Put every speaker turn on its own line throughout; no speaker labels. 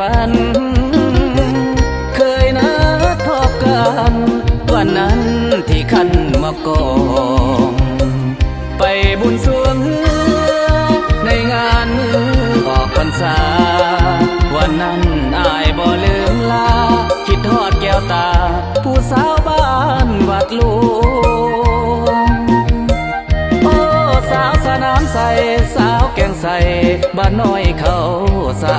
ฝันเคยนัดพบกันวันนั้นที่คันมะกองไปบุญสวงในงานมือออกพรรษาวันนั้นอายบ่ลืมลาคิดทอดแก้วตาผู้สาวบ้านวัดหลวงโอ้สาวสนามใสสาวแก่งใสบ้านน้อยเขาสา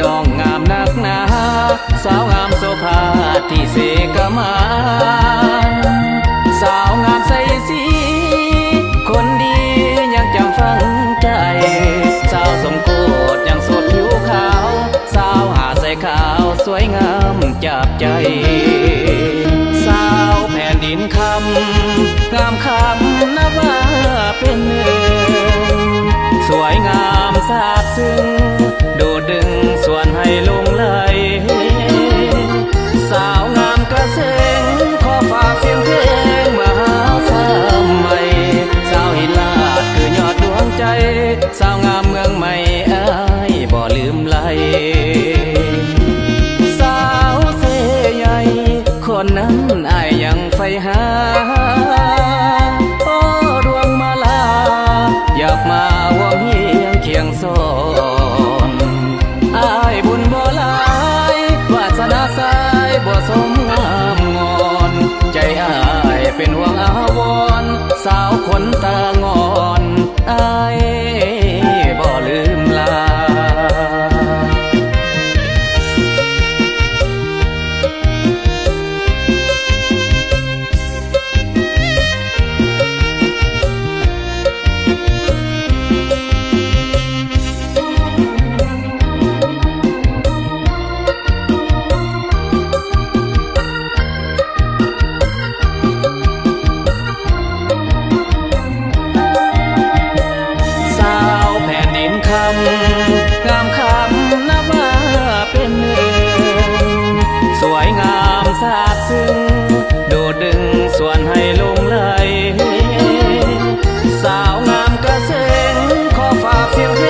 น้องงามนักหนาสาวงามโสภาที่เสกมาสาวงามใสสีคนดียังจำฝังใจสาวสมโกศยังสดผิวขาวสาวหาใสขาวสวยงามจับใจสาวแผ่นดินคำงามคำนับว่าเป็นหนึ่งสวยงามซาบซึ้งดูดึงส่วนให้ลงไหลสาวงามกระเซ็งขอฝากเสียงเพลงมาหาสามใหม่สาวหินลาดคือยอดดวงใจสาวงามเมืองใหม่อ้ายบ่ลืมไหลสาวเสใหญ่คนนั้นอ้ายยังใฝ่หาโอ้ดวงมาลาอยากมาว่อมเฮียงเคียงสอนอ้ายบุญบ่หลายวาสนาสายบ่สมงามงอนใจอ้ายเป็นห่วงอาวรณ์สาวคนตางอนอ้ายบ่ลืมลางามคำนับว่าเป็นหนึ่งสวยงามซาบซึ้งดูดึงส่วนให้ลงไหลสาวงามกระเซ็งขอฝากเสียงเพล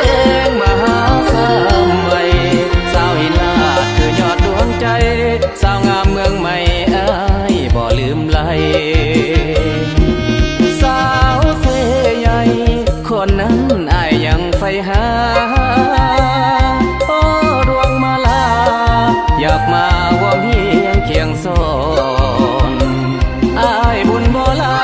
งมาหาสามใหม่สาวหินลาดคือยอดดวงใจสาวงามเมืองใหม่อ้ายบ่ลืมไหลสาวเสใหญ่คนนั้นอ้ายยังใฝ่หาโอ้ดวงมาลาอยากมาว่อมเฮียงเคียงสอนอ้ายบุญบ่หลา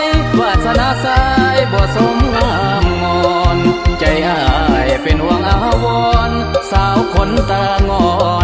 ยวาสนาสายบ่สมงามงอนใจอ้ายเป็นห่วงอาวรณ์สาวคนตางอน